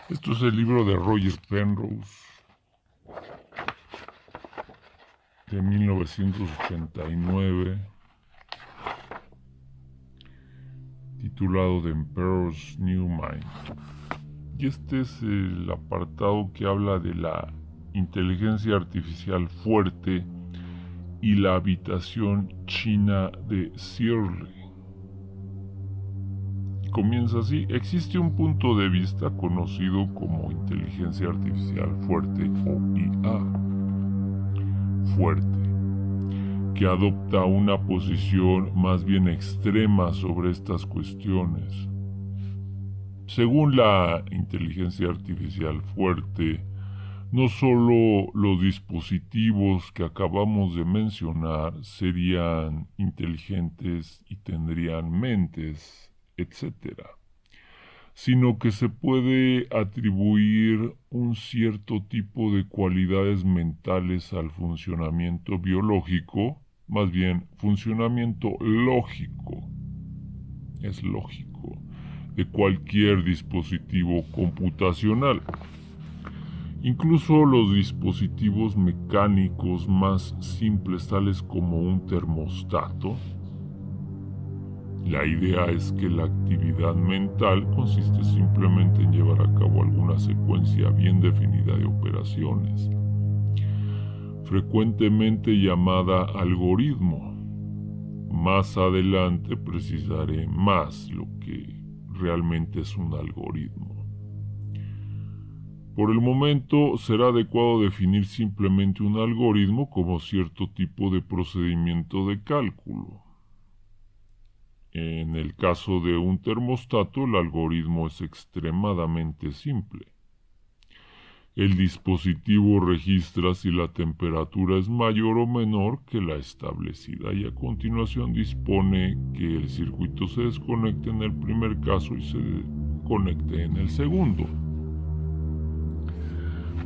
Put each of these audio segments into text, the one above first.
Esto es el libro de Roger Penrose de 1989, titulado The Emperor's New Mind. Y este es el apartado que habla de la inteligencia artificial fuerte y la habitación china de Searle. Comienza así: existe un punto de vista conocido como inteligencia artificial fuerte o IA fuerte, que adopta una posición más bien extrema sobre estas cuestiones. Según la inteligencia artificial fuerte, no solo los dispositivos que acabamos de mencionar serían inteligentes y tendrían mentes, etc., sino que se puede atribuir un cierto tipo de cualidades mentales al funcionamiento biológico, más bien funcionamiento lógico, es lógico, de cualquier dispositivo computacional. Incluso los dispositivos mecánicos más simples, tales como un termostato. La idea es que la actividad mental consiste simplemente en llevar a cabo alguna secuencia bien definida de operaciones, frecuentemente llamada algoritmo. Más adelante precisaré más lo que realmente es un algoritmo. Por el momento será adecuado definir simplemente un algoritmo como cierto tipo de procedimiento de cálculo. En el caso de un termostato, el algoritmo es extremadamente simple. El dispositivo registra si la temperatura es mayor o menor que la establecida y a continuación dispone que el circuito se desconecte en el primer caso y se conecte en el segundo.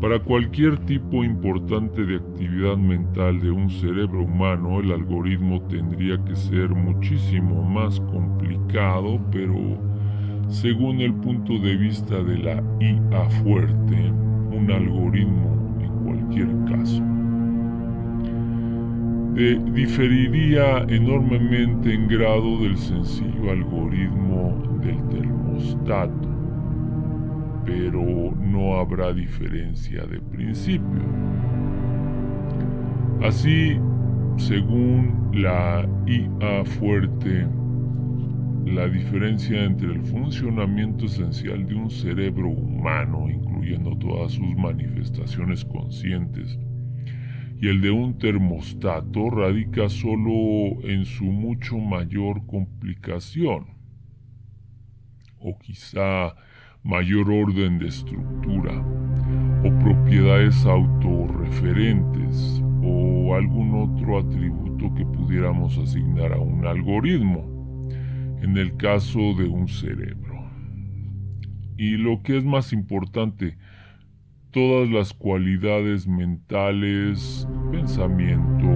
Para cualquier tipo importante de actividad mental de un cerebro humano, el algoritmo tendría que ser muchísimo más complicado, pero según el punto de vista de la IA fuerte, un algoritmo en cualquier caso diferiría enormemente en grado del sencillo algoritmo del termostato, pero no habrá diferencia de principio. Así, según la IA fuerte, la diferencia entre el funcionamiento esencial de un cerebro humano, incluyendo todas sus manifestaciones conscientes, y el de un termostato radica solo en su mucho mayor complicación, o quizá mayor orden de estructura, o propiedades autorreferentes, o algún otro atributo que pudiéramos asignar a un algoritmo, en el caso de un cerebro. Y lo que es más importante, todas las cualidades mentales, pensamiento,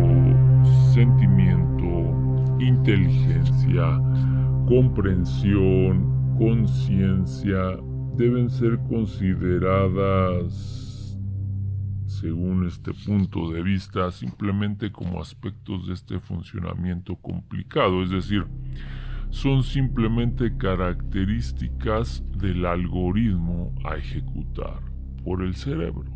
sentimiento, inteligencia, comprensión, conciencia, deben ser consideradas, según este punto de vista, simplemente como aspectos de este funcionamiento complicado, es decir, son simplemente características del algoritmo a ejecutar por el cerebro.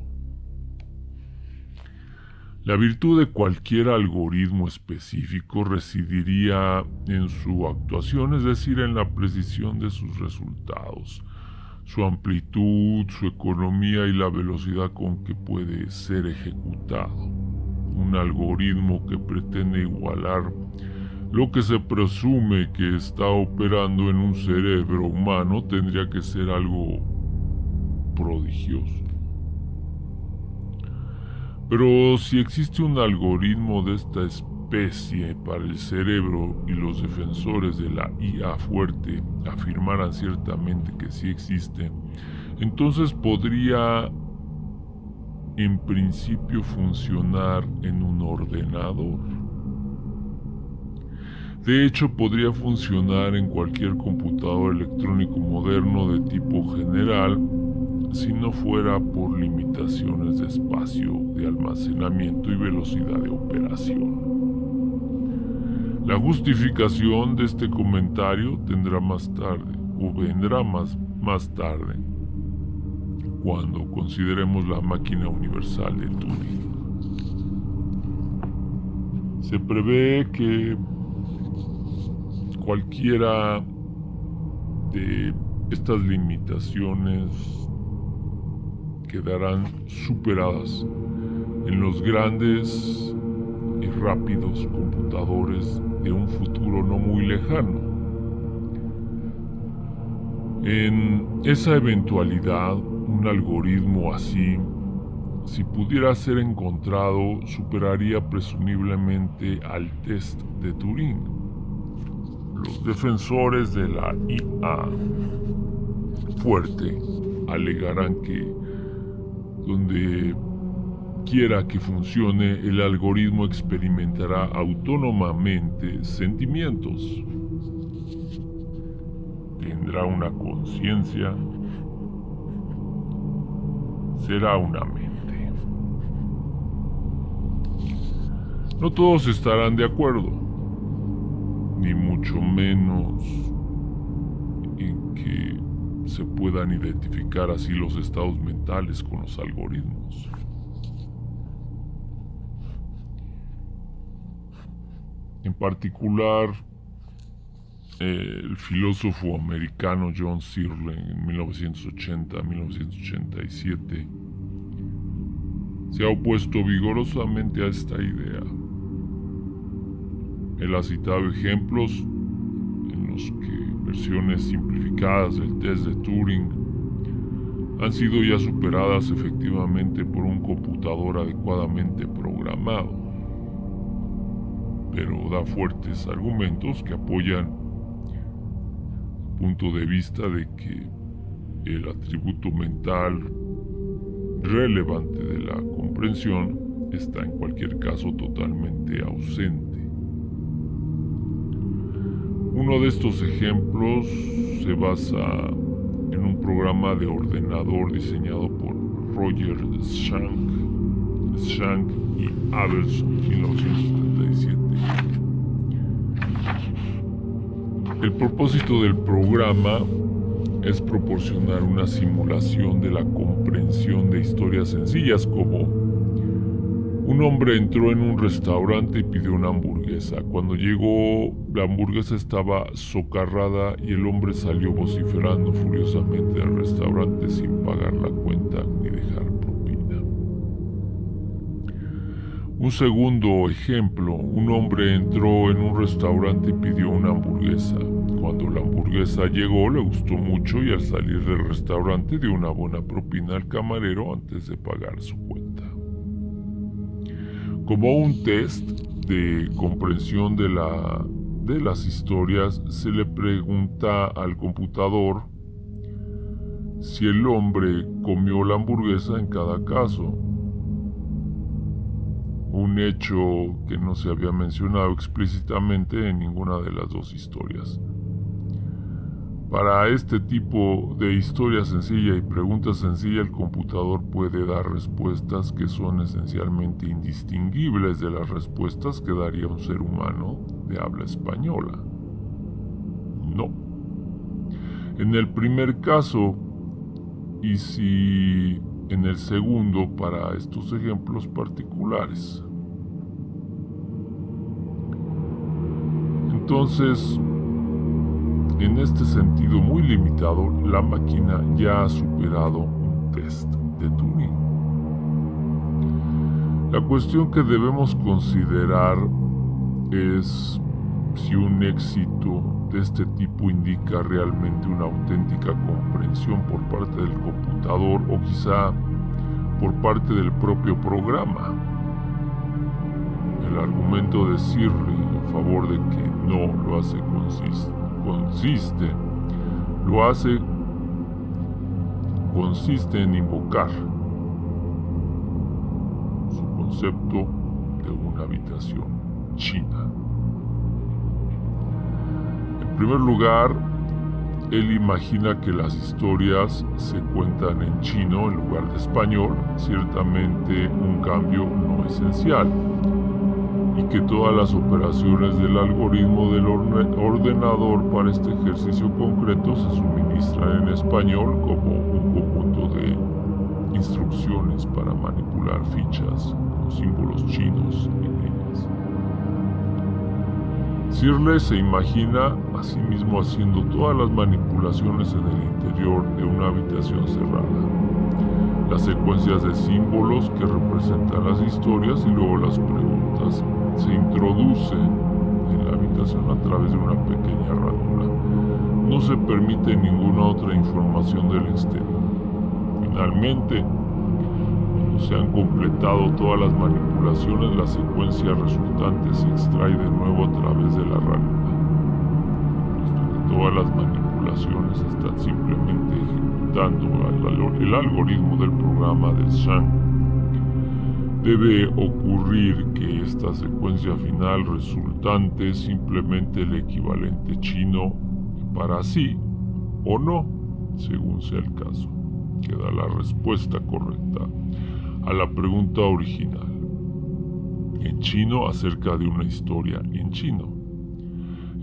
La virtud de cualquier algoritmo específico residiría en su actuación, es decir, en la precisión de sus resultados, su amplitud, su economía y la velocidad con que puede ser ejecutado. Un algoritmo que pretende igualar lo que se presume que está operando en un cerebro humano tendría que ser algo prodigioso. Pero si existe un algoritmo de esta especie para el cerebro y los defensores de la IA fuerte afirmaran ciertamente que sí existe, entonces podría en principio funcionar en un ordenador. De hecho, podría funcionar en cualquier computador electrónico moderno de tipo general, si no fuera por limitaciones de espacio, de almacenamiento y velocidad de operación. La justificación de este comentario tendrá más tarde, o vendrá más tarde, cuando consideremos la máquina universal de Turing. Se prevé que cualquiera de estas limitaciones quedarán superadas en los grandes y rápidos computadores de un futuro no muy lejano. En esa eventualidad, un algoritmo así, si pudiera ser encontrado, superaría presumiblemente al test de Turing. Los defensores de la IA fuerte alegarán que donde quiera que funcione, el algoritmo experimentará autónomamente sentimientos. Tendrá una conciencia. Será una mente. No todos estarán de acuerdo, ni mucho menos en que se puedan identificar así los estados mentales con los algoritmos. En particular, el filósofo americano John Searle en 1980-1987 se ha opuesto vigorosamente a esta idea. Él ha citado ejemplos en los que versiones simplificadas del test de Turing han sido ya superadas efectivamente por un computador adecuadamente programado, pero da fuertes argumentos que apoyan el punto de vista de que el atributo mental relevante de la comprensión está en cualquier caso totalmente ausente. Uno de estos ejemplos se basa en un programa de ordenador diseñado por Roger Schank y Abelson en 1977. El propósito del programa es proporcionar una simulación de la comprensión de historias sencillas como: un hombre entró en un restaurante y pidió una hamburguesa. Cuando llegó, la hamburguesa estaba socarrada y el hombre salió vociferando furiosamente del restaurante sin pagar la cuenta ni dejar propina. Un segundo ejemplo: un hombre entró en un restaurante y pidió una hamburguesa. Cuando la hamburguesa llegó, le gustó mucho y al salir del restaurante dio una buena propina al camarero antes de pagar su cuenta. Como un test de comprensión de las historias, se le pregunta al computador si el hombre comió la hamburguesa en cada caso, un hecho que no se había mencionado explícitamente en ninguna de las dos historias. Para este tipo de historia sencilla y pregunta sencilla, el computador puede dar respuestas que son esencialmente indistinguibles de las respuestas que daría un ser humano de habla española. No. En el primer caso, y si en el segundo para estos ejemplos particulares. Entonces, en este sentido muy limitado, la máquina ya ha superado un test de Turing. La cuestión que debemos considerar es si un éxito de este tipo indica realmente una auténtica comprensión por parte del computador o quizá por parte del propio programa. El argumento de Searle en favor de que no lo hace consiste en invocar su concepto de una habitación china. En primer lugar, él imagina que las historias se cuentan en chino en lugar de español, ciertamente un cambio no esencial, y que todas las operaciones del algoritmo del ordenador para este ejercicio concreto se suministran en español como un conjunto de instrucciones para manipular fichas con símbolos chinos en ellas. Searle se imagina a sí mismo haciendo todas las manipulaciones en el interior de una habitación cerrada, las secuencias de símbolos que representan las historias y luego las preguntas se introducen en la habitación a través de una pequeña ranura. No se permite ninguna otra información del exterior. Finalmente, cuando se han completado todas las manipulaciones, la secuencia resultante se extrae de nuevo a través de la ranura. Puesto que todas las manipulaciones están simplemente ejecutando el algoritmo del programa de Shang, debe ocurrir que esta secuencia final resultante es simplemente el equivalente chino para sí o no, según sea el caso, que da la respuesta correcta a la pregunta original en chino acerca de una historia en chino.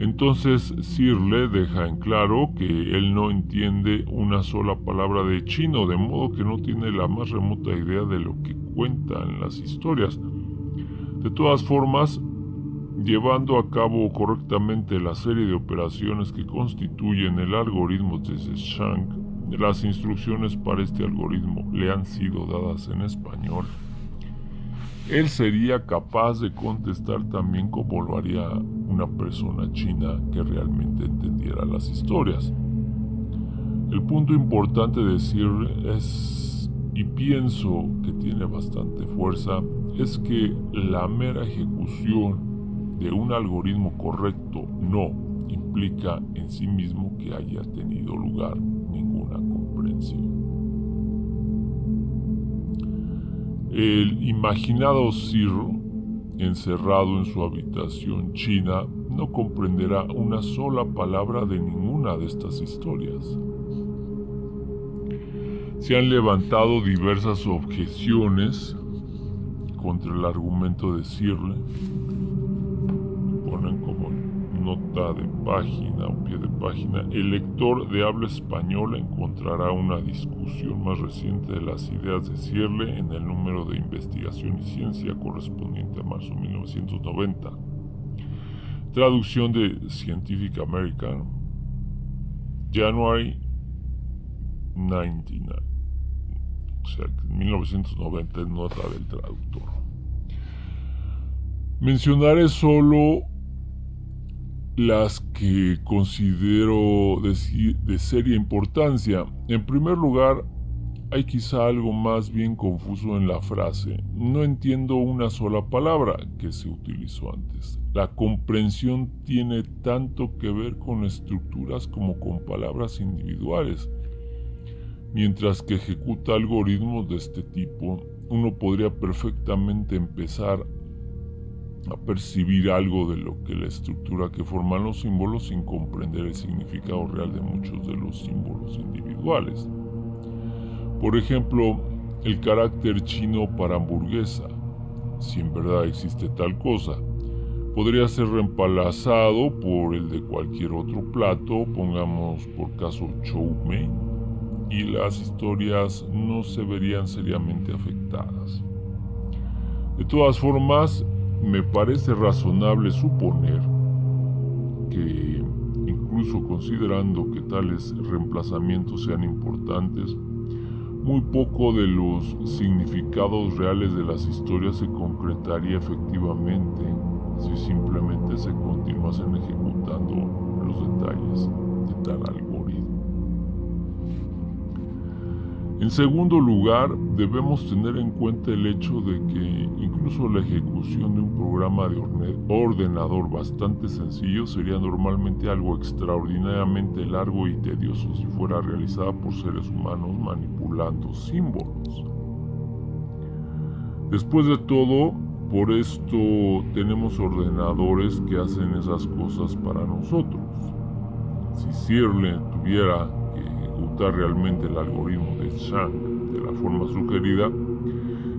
Entonces Searle deja en claro que él no entiende una sola palabra de chino, de modo que no tiene la más remota idea de lo que cuentan las historias. De todas formas, llevando a cabo correctamente la serie de operaciones que constituyen el algoritmo de Shang, las instrucciones para este algoritmo le han sido dadas en español. Él sería capaz de contestar también como lo haría una persona china que realmente entendiera las historias. El punto importante de Searle es, y pienso que tiene bastante fuerza, es que la mera ejecución de un algoritmo correcto no implica en sí mismo que haya tenido lugar ninguna comprensión. El imaginado Searle, encerrado en su habitación china, no comprenderá una sola palabra de ninguna de estas historias. Se han levantado diversas objeciones contra el argumento de Searle. Ponen como nota de página o pie de página: el lector de habla española encontrará una discusión más reciente de las ideas de Searle en el número de Investigación y Ciencia correspondiente a marzo de 1990. Traducción de Scientific American, January 99. O sea, 1990 es nota del traductor. Mencionaré solo las que considero de seria importancia. En primer lugar, hay quizá algo más bien confuso en la frase. No entiendo una sola palabra que se utilizó antes. La comprensión tiene tanto que ver con estructuras como con palabras individuales. Mientras que ejecuta algoritmos de este tipo, uno podría perfectamente empezar a percibir algo de lo que la estructura que forman los símbolos sin comprender el significado real de muchos de los símbolos individuales. Por ejemplo, el carácter chino para hamburguesa, si en verdad existe tal cosa, podría ser reemplazado por el de cualquier otro plato, pongamos por caso chow mein, y las historias no se verían seriamente afectadas. De todas formas, me parece razonable suponer que, incluso considerando que tales reemplazamientos sean importantes, muy poco de los significados reales de las historias se concretaría efectivamente si simplemente se continuasen ejecutando los detalles de tal algoritmo. En segundo lugar, debemos tener en cuenta el hecho de que incluso la ejecución de un programa de ordenador bastante sencillo sería normalmente algo extraordinariamente largo y tedioso si fuera realizada por seres humanos manipulando símbolos. Después de todo, por esto tenemos ordenadores que hacen esas cosas para nosotros. Si Searle tuviera que ejecutar realmente el algoritmo de Shank de la forma sugerida,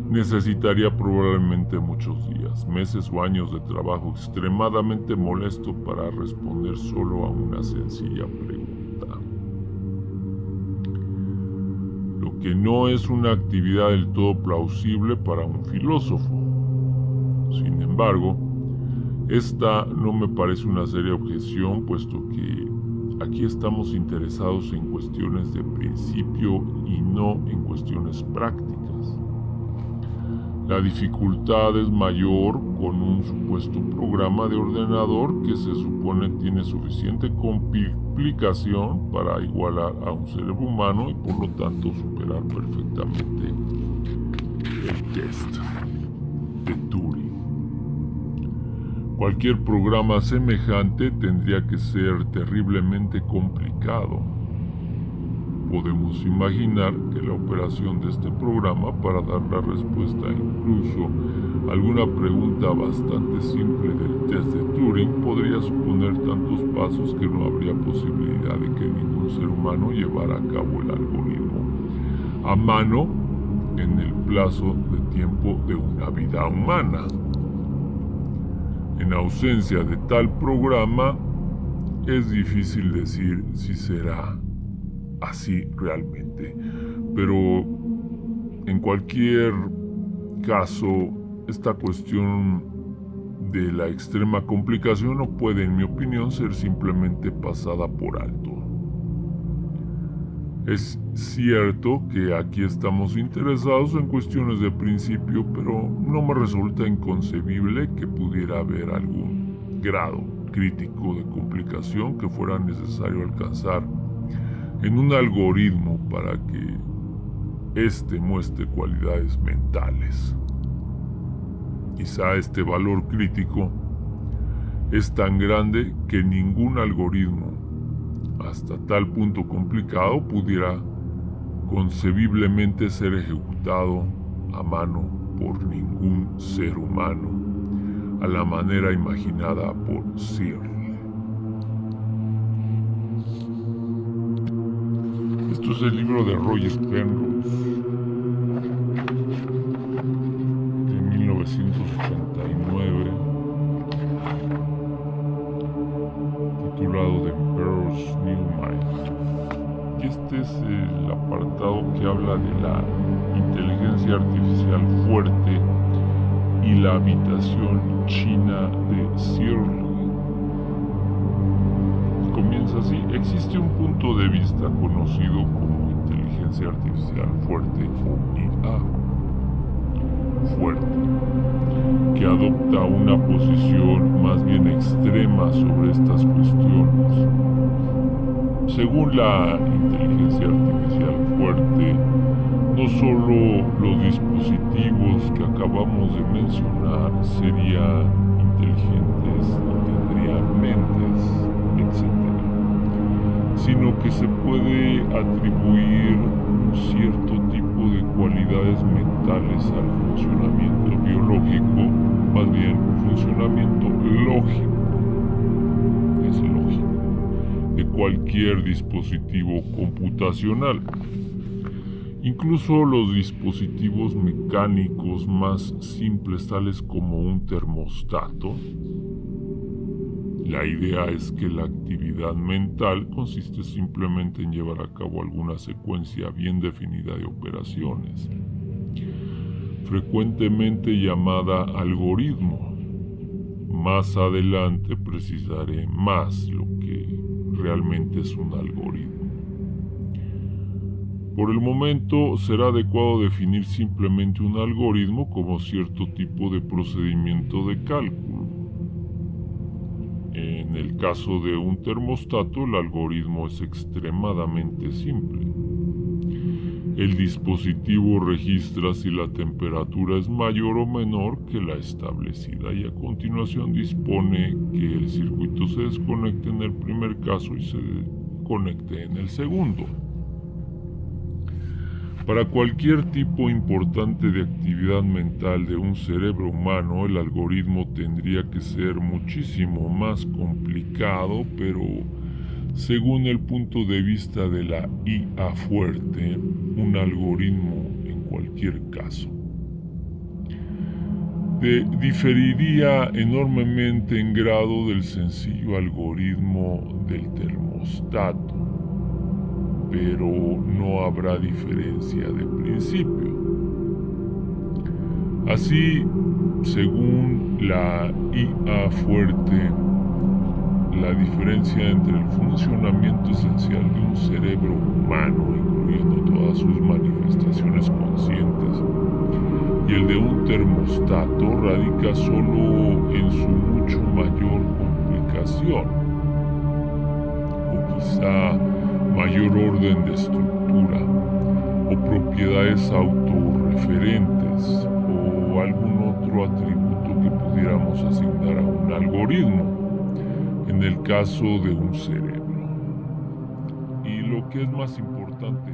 necesitaría probablemente muchos días, meses o años de trabajo extremadamente molesto para responder solo a una sencilla pregunta. Lo que no es una actividad del todo plausible para un filósofo. Sin embargo, esta no me parece una seria objeción, puesto que aquí estamos interesados en cuestiones de principio y no en cuestiones prácticas. La dificultad es mayor con un supuesto programa de ordenador que se supone tiene suficiente complicación para igualar a un cerebro humano y por lo tanto superar perfectamente el test de Turing. Cualquier programa semejante tendría que ser terriblemente complicado. Podemos imaginar que la operación de este programa para dar la respuesta incluso a alguna pregunta bastante simple del test de Turing podría suponer tantos pasos que no habría posibilidad de que ningún ser humano llevara a cabo el algoritmo a mano en el plazo de tiempo de una vida humana. En ausencia de tal programa, es difícil decir si será así realmente, pero en cualquier caso, esta cuestión de la extrema complicación no puede, en mi opinión, ser simplemente pasada por alto. Es cierto que aquí estamos interesados en cuestiones de principio, pero no me resulta inconcebible que pudiera haber algún grado crítico de complicación que fuera necesario alcanzar en un algoritmo para que éste muestre cualidades mentales. Quizá este valor crítico es tan grande que ningún algoritmo hasta tal punto complicado pudiera concebiblemente ser ejecutado a mano por ningún ser humano a la manera imaginada por Searle. Esto es el libro de Roger Penrose de 1989, titulado The Emperor's New Mind. Y este es el apartado que habla de la inteligencia artificial fuerte y la habitación china de Searle. Comienza así: existe un punto de vista conocido como inteligencia artificial fuerte o IA fuerte, que adopta una posición más bien extrema sobre estas cuestiones. Según la inteligencia artificial fuerte, no solo los dispositivos que acabamos de mencionar serían inteligentes y tendrían mentes, etc., sino que se puede atribuir un cierto tipo de cualidades mentales al funcionamiento biológico, más bien funcionamiento lógico, es lógico, de cualquier dispositivo computacional. Incluso los dispositivos mecánicos más simples, tales como un termostato. La idea es que la actividad mental consiste simplemente en llevar a cabo alguna secuencia bien definida de operaciones, frecuentemente llamada algoritmo. Más adelante precisaré más lo que realmente es un algoritmo. Por el momento será adecuado definir simplemente un algoritmo como cierto tipo de procedimiento de cálculo. En el caso de un termostato, el algoritmo es extremadamente simple. El dispositivo registra si la temperatura es mayor o menor que la establecida y a continuación dispone que el circuito se desconecte en el primer caso y se conecte en el segundo. Para cualquier tipo importante de actividad mental de un cerebro humano, el algoritmo tendría que ser muchísimo más complicado, pero según el punto de vista de la IA fuerte, un algoritmo en cualquier caso. Diferiría enormemente en grado del sencillo algoritmo del termostato, pero no habrá diferencia de principio. Así, según la IA fuerte, la diferencia entre el funcionamiento esencial de un cerebro humano, incluyendo todas sus manifestaciones conscientes, y el de un termostato radica solo en su mucho mayor complicación, o quizá mayor orden de estructura, o propiedades autorreferentes, o algún otro atributo que pudiéramos asignar a un algoritmo, en el caso de un cerebro. Y lo que es más importante,